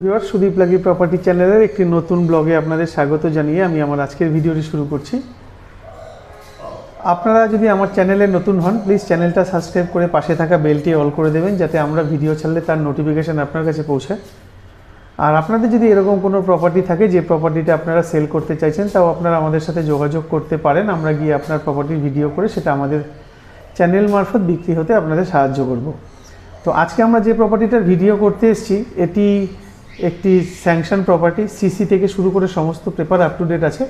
Viewer Sudip লাগি property চ্যানেলের একটি নতুন ব্লগে আপনাদের স্বাগত জানিয়ে আমি আমার আজকের ভিডিওটি শুরু করছি। আপনারা যদি আমার চ্যানেলে নতুন হন প্লিজ চ্যানেলটা সাবস্ক্রাইব করে পাশে থাকা বেলটি অল করে দেবেন, যাতে আমরা ভিডিও ছাড়লে তার নোটিফিকেশান আপনার কাছে পৌঁছায়। আর আপনাদের যদি এরকম কোনো প্রপার্টি থাকে যে প্রপার্টিটা আপনারা সেল করতে চাইছেন, তাও আপনারা আমাদের সাথে যোগাযোগ করতে পারেন। আমরা গিয়ে আপনার প্রপার্টির ভিডিও করে সেটা আমাদের চ্যানেল মারফত বিক্রি হতে আপনাদের সাহায্য করব। তো আজকে আমরা যে প্রপার্টিটার ভিডিও করতে এসেছি এটি একটি স্যাংশন প্রপার্টি, সিসি থেকে শুরু করে সমস্ত পেপার আপ টু ডেট আছে।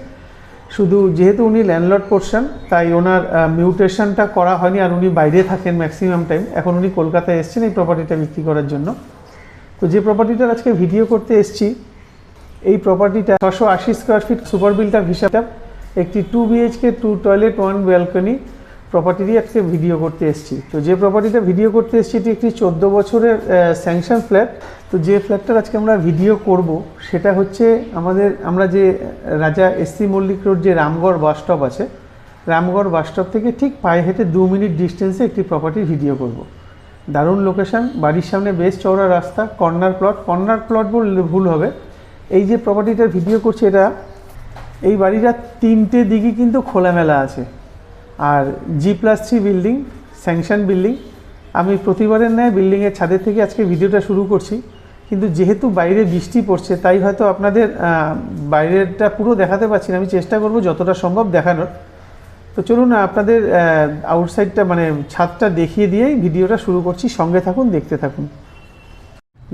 শুধু যেহেতু উনি ল্যান্ডলর্ড পোর্শন, তাই ওনার মিউটেশনটা করা হয়নি, আর উনি বাইরে থাকেন ম্যাক্সিমাম টাইম। এখন উনি কলকাতায় এসেছেন এই প্রপার্টিটা বিক্রি করার জন্য। তো যে প্রপার্টিটার আজকে ভিডিও করতে এসেছি, এই প্রপার্টিটা 680 স্কোয়ার ফিট সুপার বিল্টার হিসাবে একটি 2 BHK 2 টয়লেট 1 ব্যালকনি প্রপার্টিরই আজকে ভিডিও করতে এসেছি। তো যে প্রপার্টিটা ভিডিও করতে এসেছি এটি একটি 14 বছরের স্যাংশন ফ্ল্যাট। তো যে ফ্ল্যাটটার আজকে আমরা ভিডিও করব সেটা হচ্ছে আমরা যে রাজা এসসি মল্লিক রোড যে রামগড় বাস স্টপ আছে, রামগড় বাস স্টপ থেকে ঠিক পায়ে হেঁটে 2 মিনিট ডিস্টেন্সে একটি প্রপার্টির ভিডিও করব। দারুণ লোকেশান, বাড়ির সামনে বেশ চওড়া রাস্তা, কর্নার প্লট বললে ভুল হবে। এই যে প্রপার্টিটার ভিডিও করছি এটা, এই বাড়িটা 3টে দিকই কিন্তু খোলামেলা আছে। আর G+3 বিল্ডিং, স্যাংশন বিল্ডিং। আমি প্রতিবারের ন্যায় বিল্ডিংয়ের ছাদের থেকে আজকে ভিডিওটা শুরু করছি, কিন্তু যেহেতু বাইরে বৃষ্টি পড়ছে তাই হয়তো আপনাদের বাইরেরটা পুরো দেখাতে পারছি না। আমি চেষ্টা করব যতটা সম্ভব দেখানোর। তো চলুন আপনাদের আউটসাইডটা মানে ছাদটা দেখিয়ে দিয়েই ভিডিওটা শুরু করছি। সঙ্গে থাকুন, দেখতে থাকুন।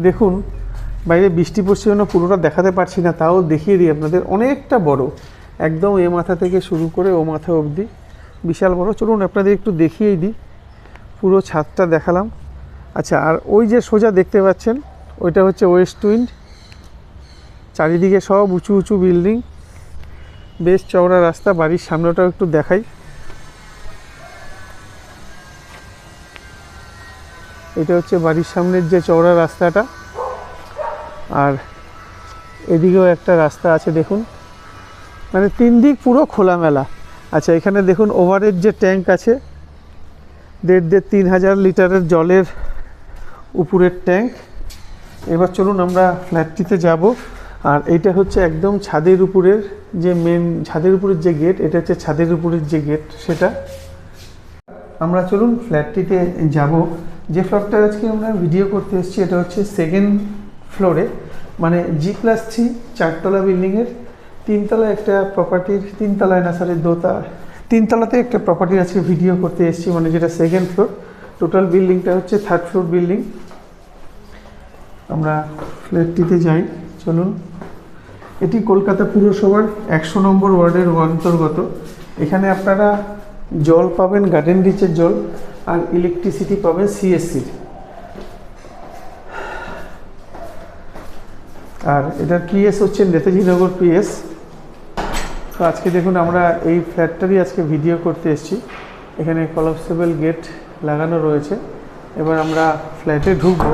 দেখুন বাইরে বৃষ্টি পড়ছে জন্য পুরোটা দেখাতে পারছি না, তাও দেখিয়ে দিই আপনাদের। অনেকটা বড়, একদম এ মাথা থেকে শুরু করে ও মাথা অবধি বিশাল বড়। চলুন আপনাদের একটু দেখিয়েই দিই। পুরো ছাদটা দেখালাম। আচ্ছা, আর ওই যে সোজা দেখতে পাচ্ছেন ওইটা হচ্ছে ওয়েস্ট উইন্ড। চারিদিকে সব উঁচু উঁচু বিল্ডিং, বেশ চওড়া রাস্তা। বাড়ির সামনেটাও একটু দেখাই। এটা হচ্ছে বাড়ির সামনের যে চওড়া রাস্তাটা, আর এদিকেও একটা রাস্তা আছে দেখুন, মানে 3 দিক পুরো খোলামেলা। আচ্ছা, এখানে দেখুন ওভারের যে ট্যাঙ্ক আছে, 1.5-3,000 লিটারের জলের উপরের ট্যাঙ্ক। এবার চলুন আমরা ফ্ল্যাটটিতে যাব। আর এইটা হচ্ছে একদম ছাদের উপরের যে ছাদের উপরের যে গেট, এটা হচ্ছে ছাদের উপরের যে গেট সেটা। আমরা চলুন ফ্ল্যাটটিতে যাব। যে ফ্ল্যাটটা আজকে আমরা ভিডিও করতে এসেছি এটা হচ্ছে 2nd ফ্লোরে, মানে G+3 4তলা বিল্ডিংয়ের 3তলায় একটা প্রপার্টির, 3তলায় না সরি 3তলাতে একটা প্রপার্টির আজকে ভিডিও করতে এসেছি, মানে যেটা 2nd ফ্লোর। টোটাল বিল্ডিংটা হচ্ছে 3rd ফ্লোর বিল্ডিং। আমরা ফ্ল্যাটটিতে যাই, চলুন। এটি কলকাতা পুরসভার 100 নম্বর ওয়ার্ডের অন্তর্গত। এখানে আপনারা জল পাবেন গার্ডেন রিচের জল, আর ইলেকট্রিসিটি পাবেন CSC। আর এটার PS হচ্ছে নেতাজি নগর PS। তো আজকে দেখুন আমরা এই ফ্ল্যাটটারই আজকে ভিডিও করতে এসেছি। এখানে কলাপসেবল গেট লাগানো রয়েছে। এবার আমরা ফ্ল্যাটে ঢুকবো।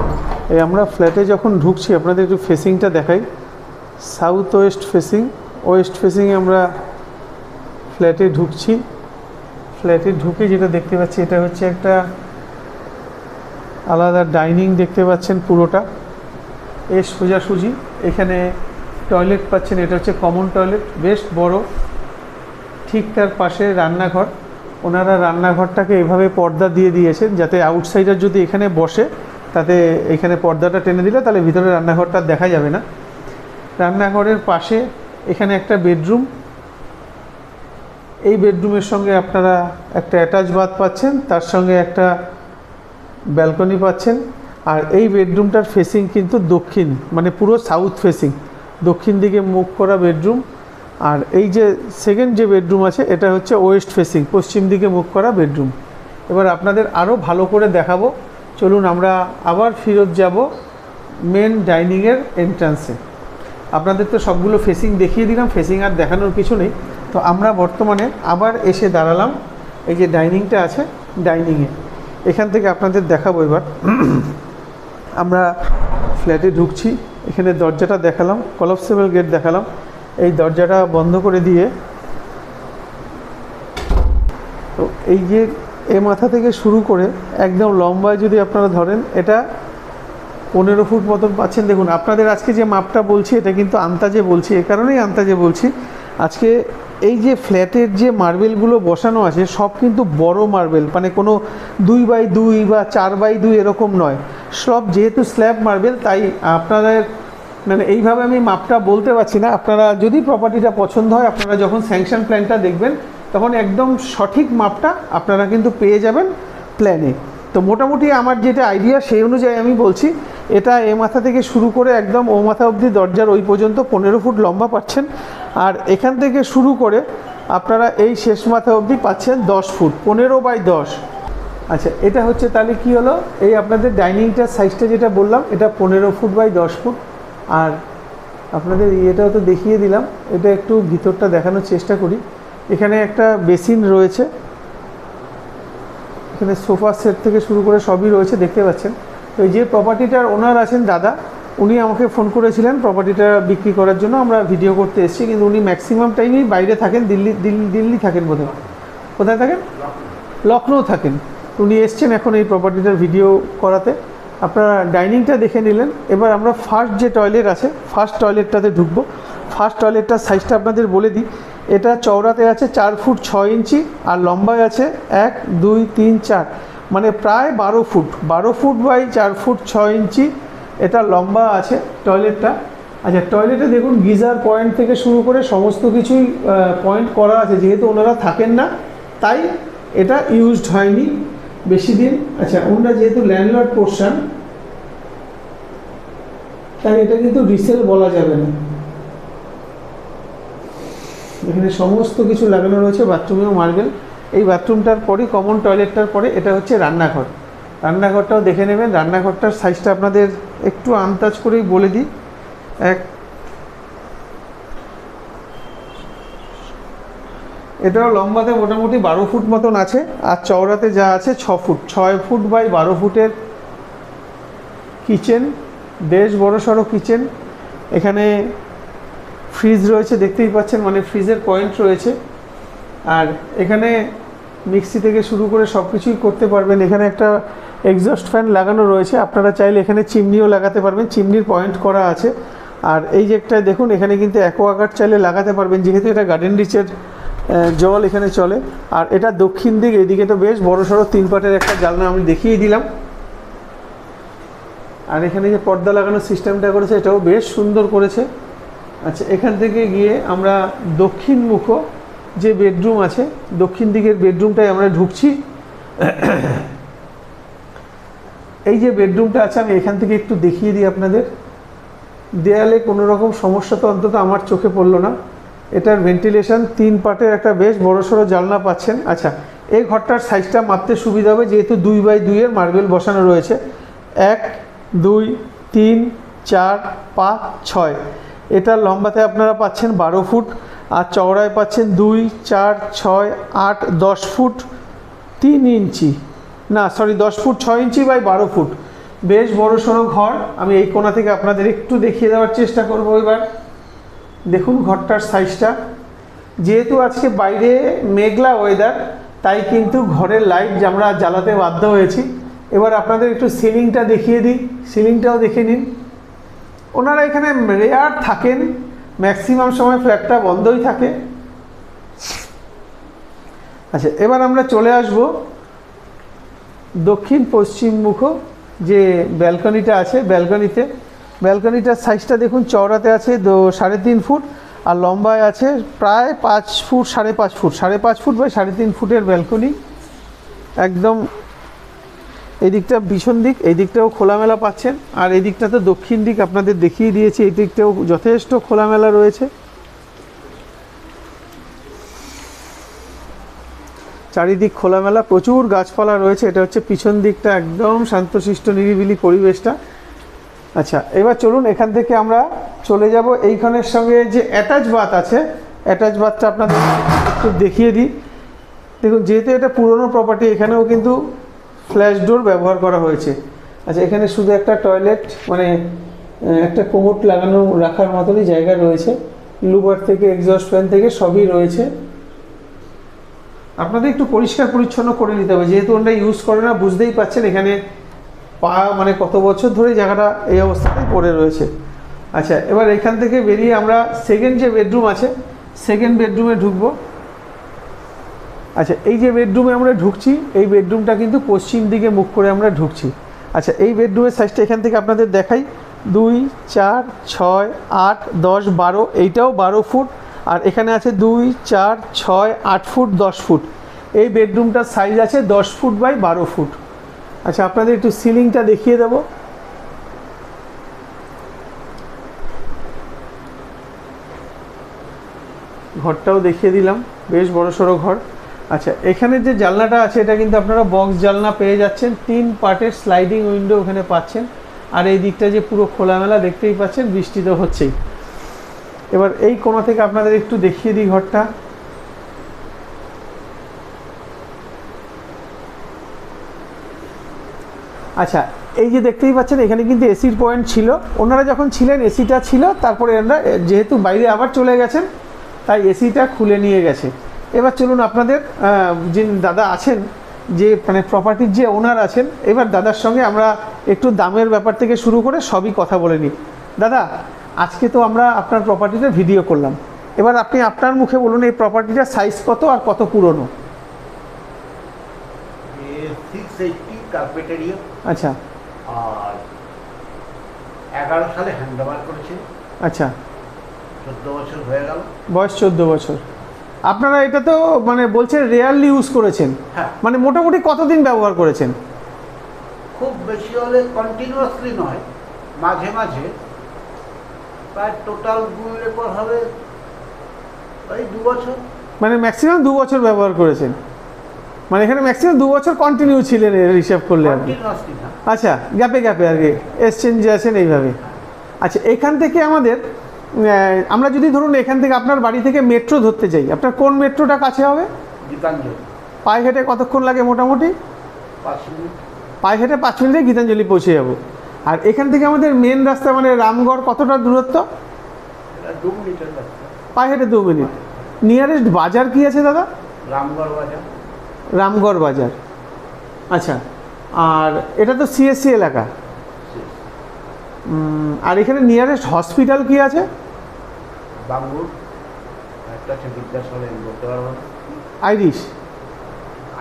এই আমরা ফ্ল্যাটে যখন ঢুকছি আপনাদের একটু ফেসিংটা দেখাই। সাউথ ওয়েস্ট ফেসিংয়ে আমরা ফ্ল্যাটে ঢুকছি। ফ্ল্যাটে ঢুকে যেটা দেখতে পাচ্ছি এটা হচ্ছে একটা আলাদা ডাইনিং দেখতে পাচ্ছেন পুরোটা এর সোজাসুজি। এখানে টয়লেট পাচ্ছেন, এটা হচ্ছে কমন টয়লেট, বেশ বড়। ঠিক তার পাশে রান্নাঘর। ওনারা রান্নাঘরটাকে এভাবে পর্দা দিয়ে দিয়েছেন যাতে আউটসাইডার যদি এখানে বসে তাতে এখানে পর্দাটা টেনে দিলে তাহলে ভিতরে রান্নাঘরটা দেখা যাবে না। রান্নাঘরের পাশে এখানে একটা বেডরুম। এই বেডরুমের সঙ্গে আপনারা একটা অ্যাটাচ বাথ পাচ্ছেন, তার সঙ্গে একটা ব্যালকনি পাচ্ছেন। আর এই বেডরুমটার ফেসিং কিন্তু দক্ষিণ, মানে পুরো সাউথ ফেসিং, দক্ষিণ দিকে মুখ করা বেডরুম। আর এই যে 2nd যে বেডরুম আছে এটা হচ্ছে ওয়েস্ট ফেসিং, পশ্চিম দিকে মুখ করা বেডরুম। এবার আপনাদের আরও ভালো করে দেখাবো। চলুন আমরা আবার ফিরত যাব মেন ডাইনিংয়ের এন্ট্রান্সে। আপনাদের তো সবগুলো ফেসিং দেখিয়ে দিলাম, ফেসিং আর দেখানোর কিছু নেই। তো আমরা বর্তমানে আবার এসে দাঁড়ালাম এই যে ডাইনিংটা আছে, ডাইনিংয়ে। এখান থেকে আপনাদের দেখাবো। এবার আমরা ফ্ল্যাটে ঢুকছি। এখানে দরজাটা দেখালাম, কলাপসেবল গেট দেখালাম। এই দরজাটা বন্ধ করে দিয়ে তো এই যে এ মাথা থেকে শুরু করে একদম লম্বায় যদি আপনারা ধরেন, এটা 15 ফুট মতন পাচ্ছেন। দেখুন আপনাদের আজকে যে মাপটা বলছি এটা কিন্তু আন্দাজে বলছি, এ কারণেই আন্দাজে বলছি। আজকে এই যে ফ্ল্যাটের যে মার্বেলগুলো বসানো আছে সব কিন্তু বড় মার্বেল, মানে কোনো 2x2 বা 4x2 এরকম নয়, সব যেহেতু স্ল্যাব মার্বেল, তাই আপনাদের মানে এইভাবে আমি মাপটা বলতে পারছি না। আপনারা যদি প্রপার্টিটা পছন্দ হয়, আপনারা যখন স্যাংশন প্ল্যানটা দেখবেন তখন একদম সঠিক মাপটা আপনারা কিন্তু পেয়ে যাবেন প্ল্যানে। তো মোটামুটি আমার যেটা আইডিয়া সেই অনুযায়ী আমি বলছি, এটা এ মাথা থেকে শুরু করে একদম ও মাথা অবধি দরজার ওই পর্যন্ত 15 ফুট লম্বা পাচ্ছেন। আর এখান থেকে শুরু করে আপনারা এই শেষ মাথা অবধি পাচ্ছেন 10 ফুট, 15x10। আচ্ছা, এটা হচ্ছে তাহলে কি হলো, এই আপনাদের ডাইনিংটার সাইজটা যেটা বললাম এটা 15 ফুট বাই 10 ফুট। আর আপনাদের এটাও তো দেখিয়ে দিলাম, এটা একটু ভিতরটা দেখানোর চেষ্টা করি। এখানে একটা বেসিন রয়েছে, এখানে সোফা সেট থেকে শুরু করে সবই রয়েছে, দেখতে পাচ্ছেন। তো এই যে প্রপার্টিটার ওনার আছেন দাদা, উনি আমাকে ফোন করেছিলেন প্রপার্টিটা বিক্রি করার জন্য, আমরা ভিডিও করতে এসেছি। কিন্তু উনি ম্যাক্সিমাম টাইমই বাইরে থাকেন, দিল্লি থাকেন বোধহয়। কোথায় থাকেন? লখনৌ থাকেন। উনি এসছেন এখন এই প্রপার্টিটার ভিডিও করাতে। আপনারা ডাইনিংটা দেখে নিলেন। এবার আমরা ফার্স্ট যে টয়লেট আছে, ফার্স্ট টয়লেটটাতে ঢুকবো। ফার্স্ট টয়লেটটার সাইজটা আপনাদের বলে দিই, এটা চওড়াতে আছে 4 ফুট 6 ইঞ্চি আর লম্বায় আছে 1 2 3 4, মানে প্রায় 12 ফুট, 12 ফুট বাই 4 ফুট 6 ইঞ্চি এটা লম্বা আছে টয়লেটটা। আচ্ছা, টয়লেটে দেখুন গিজার পয়েন্ট থেকে শুরু করে সমস্ত কিছুই পয়েন্ট করা আছে, যেহেতু ওনারা থাকেন না তাই এটা ইউজড হয়নি বেশি দিন। আচ্ছা, ওনারা যেহেতু ল্যান্ডলর্ড পোর্শন তাই এটা কিন্তু রিসেল বলা যাবে না। এখানে সমস্ত কিছু লাগানো রয়েছে, বাথরুমেও মার্বেল। এই বাথরুমটার পরে, কমন টয়লেটটার পরে এটা হচ্ছে রান্নাঘর। রান্নাঘরটাও দেখে নেবেন। রান্নাঘরটার সাইজটা আপনাদের একটু আন্দাজ করেই বলে দিই, এটাও লম্বাতে মোটামুটি 12 ফুট মতন আছে, আর চওড়াতে যা আছে 6 ফুট, 6 ফুট বাই 12 ফুটের কিচেন, বেশ বড় সড়ো কিচেন। এখানে ফ্রিজ রয়েছে, দেখতেই পাচ্ছেন, মানে ফ্রিজের পয়েন্ট রয়েছে। আর এখানে মিক্সি থেকে শুরু করে সব কিছুই করতে পারবেন। এখানে একটা এক্সস্ট ফ্যান লাগানো রয়েছে, আপনারা চাইলে এখানে চিমনিও লাগাতে পারবেন, চিমনির পয়েন্ট করা আছে। আর এই যে একটা দেখুন, এখানে কিন্তু অ্যাকোয়াগার্ড চাইলে লাগাতে পারবেন, যেহেতু এটা গার্ডেন রিচের জল এখানে চলে। আর এটা দক্ষিণ দিক, এদিকে তো বেশ বড় সড়ো 3 পাটের একটা জানলা আমি দেখিয়ে দিলাম। আর এখানে যে পর্দা লাগানোর সিস্টেমটা করেছে এটাও বেশ সুন্দর করেছে। আচ্ছা, এখান থেকে গিয়ে আমরা দক্ষিণমুখ যে বেডরুম আছে, দক্ষিণ দিকের বেডরুমটায় আমরা ঢুকছি। এই যে বেডরুমটা আছে আমি এখান থেকে একটু দেখিয়ে দিই আপনাদের। দেয়ালে কোনো রকম সমস্যা তো অন্তত আমার চোখে পড়লো না। এটার ভেন্টিলেশন 3 পার্টের একটা বেশ বড়সড় জানলা পাচ্ছেন। আচ্ছা, এই ঘরটার সাইজটা মাপতে সুবিধা হবে, যেহেতু 2x2 এর মার্বেল বসানো রয়েছে। 1 2 3 4 5 6, এটা লম্বাতে আপনারা পাচ্ছেন 12 ফুট আর চওড়ায় পাচ্ছেন 2 4 6 8 10 ফুট 3 ইঞ্চি, না sorry 10 foot 6 inch by 12 foot. বেশ বড় সড়ো ঘর। আমি এই কোণা থেকে আপনাদের একটু দেখিয়ে দেওয়ার চেষ্টা করব। এবার দেখুন ঘরটার সাইজটা। যেহেতু আজকে বাইরে মেঘলা ওয়েদার, তাই কিন্তু ঘরের লাইট আমরা জ্বালাতে বাধ্য হয়েছি। এবার আপনাদের একটু সিলিংটা দেখিয়ে দিই, সিলিংটাও দেখে নিন। ওনারা এখানে রেয়ার থাকেন, ম্যাক্সিমাম সময় ফ্ল্যাটটা বন্ধই থাকে। আচ্ছা, এবার আমরা চলে আসব দক্ষিণ পশ্চিম মুখ যে ব্যালকনিটা আছে। ব্যালকনিটার সাইজটা দেখুন, চওড়াতে আছে 3.5 ফুট আর লম্বায় আছে প্রায় 5 ফুট 5.5 ফুট, 5.5 ফুট বাই 3.5 ফুটের ব্যালকনি। একদম এই দিকটা পিছন দিক, এই দিকটাও খোলামেলা পাচ্ছেন। আর এই দিকটা তো দক্ষিণ দিক আপনাদের দেখিয়ে দিয়েছি, এই দিকটাও যথেষ্ট খোলামেলা রয়েছে। চারিদিক খোলামেলা, প্রচুর গাছপালা রয়েছে। এটা হচ্ছে পিছন দিকটা, একদম শান্তশিষ্ট নিরিবিলি পরিবেশটা। আচ্ছা, এবার চলুন এখান থেকে আমরা চলে যাব এইখানের সঙ্গে যে অ্যাটাচ বাথ আছে, অ্যাটাচ বাথটা আপনাদের একটু দেখিয়ে দিই। দেখুন, যেহেতু এটা পুরনো প্রপার্টি, এখানেও কিন্তু ফ্ল্যাশ ডোর ব্যবহার করা হয়েছে। আচ্ছা, এখানে শুধু একটা টয়লেট, মানে একটা কোমোড লাগানো রাখার মতনই জায়গা রয়েছে। লুবার থেকে এক্সস্ট ফ্যান থেকে সবই রয়েছে। আপনাদের একটু পরিষ্কার পরিচ্ছন্ন করে নিতে হবে, যেহেতু ওটা ইউজ করে না, বুঝতেই পাচ্ছেন এখানে মানে কত বছর ধরে জায়গাটা এই অবস্থাতেই পড়ে রয়েছে। আচ্ছা, এবার এখান থেকে বেরিয়ে আমরা সেকেন্ড যে বেডরুম আছে সেকেন্ড বেডরুমে ঢুকবো। আচ্ছা, এই যে বেডরুমে আমরা ঢুকছি এই বেডরুমটা কিন্তু পশ্চিম দিকে মুখ করে আমরা ঢুকছি। আচ্ছা, এই বেডরুমের সাইজটা এখান থেকে আপনাদের দেখাই, 2, 4, 6, 8, 10, 12, এইটাও 12 ফুট, আর এখানে আছে 2, 4, 6, 8 ফুট, 10 ফুট। এই বেডরুমটার সাইজ আছে 10 ফুট বাই 12 ফুট। আচ্ছা, আপনাদের একটু সিলিংটা দেখিয়ে দেবো। ঘরটাও দেখিয়ে দিলাম, বেশ বড়সড় ঘর। আচ্ছা, এখানে যে জানলাটা আছে এটা কিন্তু আপনারা বক্স জানলা পেয়ে যাচ্ছেন, 3 পার্টের স্লাইডিং উইন্ডো ওখানে পাচ্ছেন। আর এই দিকটা যে পুরো খোলামেলা দেখতেই পাচ্ছেন, বৃষ্টি তো হচ্ছেই। এবার এই কোণা থেকে আপনাদের একটু দেখিয়ে দিই ঘরটা। আচ্ছা, এই যে দেখতেই পাচ্ছেন এখানে কিন্তু এসির পয়েন্ট ছিল, ওনারা যখন ছিলেন এসিটা ছিল, তারপরে ওনারা যেহেতু বাইরে আবার চলে গেছেন তাই এসিটা খুলে নিয়ে গেছে। এবার চলুন আপনাদের যে দাদা আছেন, যে মানে প্রপার্টির যে ওনার আছেন, এবার দাদার সঙ্গে আমরা একটু দামের ব্যাপার থেকে শুরু করে সবই কথা বলে নিই। দাদা, আজকে তো আমরা আপনার প্রপার্টিটা ভিডিও করলাম, এবার আপনি আপনার মুখে বলুন এই প্রপার্টিটার সাইজ কত আর কত পুরনো? 680 কার্পেট এরিয়া। আচ্ছা, আর 11 সালে হ্যান্ড ওভার করেছে। আচ্ছা, 14 বছর হয়ে গেল। বয়স 14 বছর। আপনারা এটা তো মানে বলছেন রেয়ারলি ইউজ করেছেন, হ্যাঁ। মানে মোটামুটি কতদিন ব্যবহার করেছেন? খুব বেশি হলে কন্টিনিউয়াসলি নয়, মাঝে মাঝে, প্রায় টোটাল গুণলে পর হবে ওই 2 বছর। মানে ম্যাক্সিমাম 2 বছর ব্যবহার করেছেন, মানে এখানে ম্যাক্সিমাম 2 বছর কন্টিনিউ ছিলেন এর হিসাব করলে আর কি। কন্টিনিউয়াসলি না। আচ্ছা, গ্যাপে গ্যাপে আর কি এক্সচেঞ্জে আছেন এইভাবে। আচ্ছা, এখান থেকে আমাদের আমরা যদি ধরুন এখান থেকে আপনার বাড়ি থেকে মেট্রো ধরতে যাই, আপনার কোন মেট্রোটা কাছে হবে? গীতাঞ্জলি। পায়ে হেঁটে কতক্ষণ লাগে মোটামুটি? 5 মিনিট। পায়ে হেঁটে 5 মিনিটে গীতাঞ্জলি পৌঁছে যাব। আর এখান থেকে আমাদের মেন রাস্তা মানে রামগড় কতটা দূরত্ব? এটা 2 মিনিটের রাস্তা। পায়ে হেঁটে 2 মিনিট। নিয়ারেস্ট বাজার কি আছে দাদা? রামগড় বাজার। রামগড় বাজার। আচ্ছা, আর এটা তো সিএসসি এলাকা। আর এখানে নিয়ারেস্ট হসপিটাল কি আছে? বাঙ্গুর একটা আছে, বিদ্যাসাগর বলতে পারবো না। আইরিশ।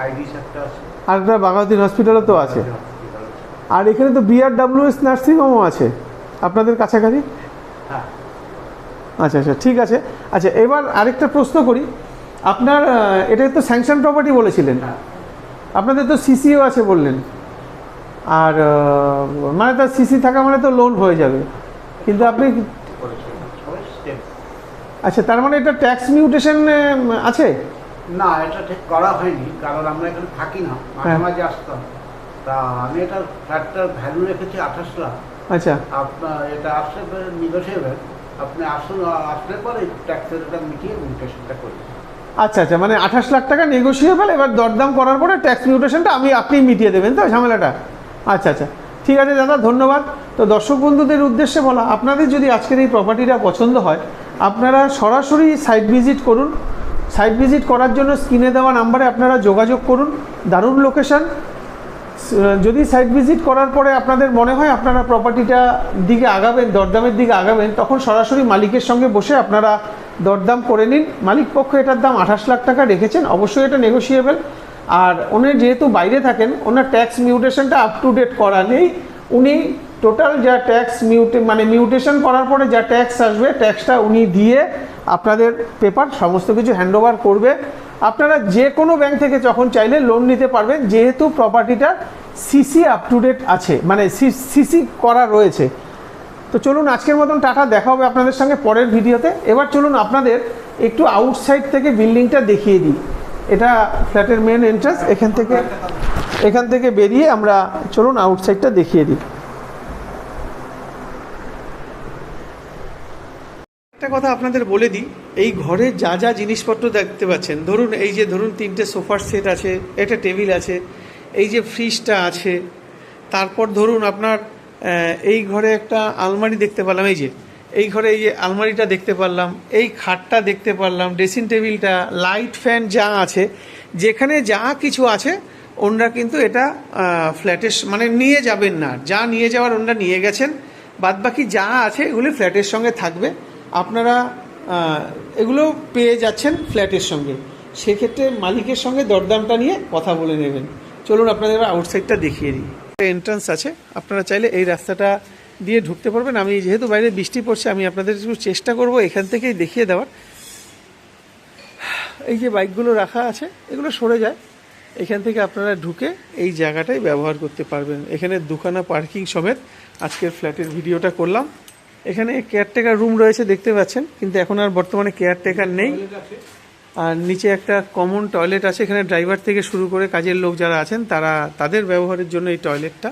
আইডিস একটা আছে। আর একটা বাঘাউদ্দিন হসপিটালও তো আছে। হসপিটাল আছে। আর এখানে তো বিআরডব্লিউএস নার্সিংহোমও আছে আপনাদের কাছাকাছি। হ্যাঁ। আচ্ছা আচ্ছা, ঠিক আছে। আচ্ছা, এবার আরেকটা প্রশ্ন করি, আপনার এটা তো স্যাংশন প্রপার্টি বলেছিলেন, হ্যাঁ। আপনাদের তো সিসিও আছে বললেন, আর মানে তার সিসি থাকা মানে তো লোন হয়ে যাবে, কিন্তু আপনি আচ্ছা, তার মানে এটা ট্যাক্স মিউটেশন আছে? না, এটা ঠিক করা হয়নি, কারণ আমরা এখানে থাকি না, মাঝে মাঝে আসতাম। তা আমি এটা ফ্ল্যাটটার ভ্যালু রেখেছি 28 লাখ। আচ্ছা, আপনার এটা আসলে নিগোসিয়েবল, আপনি আসুন, আসলে পরে ট্যাক্সের এটা মিটিয়ে মিউটেশনটা করি। আচ্ছা আচ্ছা, মানে 28 লাখ টাকা নেগোসিয়েবল, এবার দরদাম করার পরে ট্যাক্স মিউটেশনটা আপনি মিটিয়ে দেবেন তো ঝামেলাটা? আচ্ছা আচ্ছা, ঠিক আছে দাদা, ধন্যবাদ। তো দর্শক বন্ধুদের উদ্দেশ্যে বলা, আপনাদের যদি আজকের এই প্রপার্টিটা পছন্দ হয়, আপনারা সরাসরি সাইট ভিজিট করুন। সাইট ভিজিট করার জন্য স্ক্রিনে দেওয়া নাম্বারে আপনারা যোগাযোগ করুন। দারুণ লোকেশন। যদি সাইট ভিজিট করার পরে আপনাদের মনে হয় আপনারা প্রপার্টিটা দিকে আগাবেন, দরদামের দিকে আগাবেন, তখন সরাসরি মালিকের সঙ্গে বসে আপনারা দরদাম করে নিন। মালিক পক্ষ এটার দাম 28 লাখ টাকা রেখেছেন, অবশ্যই এটা নেগোসিয়েবল। আর উনি যেহেতু বাইরে থাকেন, ওনার ট্যাক্স মিউটেশনটা আপ টু ডেট করা নেই। উনি টোটাল যা ট্যাক্স মিউটেশন করার পরে যা ট্যাক্স আসবে, ট্যাক্সটা উনি দিয়ে আপনাদের পেপার সমস্ত কিছু হ্যান্ডওভার করবে। আপনারা যে কোনো ব্যাংক থেকে যখন চাইলে লোন নিতে পারবেন, যেহেতু প্রপার্টিটার সিসি আপ টু ডেট আছে, মানে সিসি করা রয়েছে। তো চলুন, আজকের মতন টাটা, দেখা হবে আপনাদের সঙ্গে পরের ভিডিওতে। এবার চলুন আপনাদের একটু আউটসাইড থেকে বিল্ডিংটা দেখিয়ে দিই। এটা ফ্ল্যাটের মেন এন্ট্রান্স, এখান থেকে বেরিয়ে আমরা চলুন আউটসাইডটা দেখিয়ে দিই। একটা কথা আপনাদের বলে দিই, এই ঘরে যা যা জিনিসপত্র দেখতে পাচ্ছেন, ধরুন এই যে ধরুন 3টে সোফার সেট আছে, একটা টেবিল আছে, এই যে ফ্রিজটা আছে, তারপর ধরুন আপনার এই ঘরে একটা আলমারি দেখতে পেলাম, এই ঘরে এই যে আলমারিটা দেখতে পারলাম, এই খাটটা দেখতে পারলাম, ড্রেসিং টেবিলটা, লাইট ফ্যান যা আছে, যেখানে যা কিছু আছে ওনারা কিন্তু এটা ফ্ল্যাটের মানে নিয়ে যাবেন না, যা নিয়ে যাওয়ার ওনারা নিয়ে গেছেন, বাদবাকি যা আছে এগুলি ফ্ল্যাটের সঙ্গে থাকবে, আপনারা এগুলো পেয়ে যাচ্ছেন ফ্ল্যাটের সঙ্গে। সেক্ষেত্রে মালিকের সঙ্গে দরদামটা নিয়ে কথা বলে নেবেন। চলুন আপনাদের আউটসাইডটা দেখিয়ে দিই। এন্ট্রান্স আছে, আপনারা চাইলে এই রাস্তাটা দিয়ে ঢুকতে পারবেন। আমি যেহেতু বাইরে বৃষ্টি পড়ছে, আমি আপনাদের একটু চেষ্টা করব এখান থেকেই দেখিয়ে দেওয়ার। এই যে বাইকগুলো রাখা আছে এগুলো সরে যায়, এখান থেকে আপনারা ঢুকে এই জায়গাটাই ব্যবহার করতে পারবেন। এখানে দুখানা পার্কিং সমেত আজকের ফ্ল্যাটের ভিডিওটা করলাম। এখানে কেয়ারটেকার রুম রয়েছে দেখতে পাচ্ছেন, কিন্তু এখন আর বর্তমানে কেয়ারটেকার নেই। আর নিচে একটা কমন টয়লেট আছে, এখানে ড্রাইভার থেকে শুরু করে কাজের লোক যারা আছেন তাদের ব্যবহারের জন্য এই টয়লেটটা।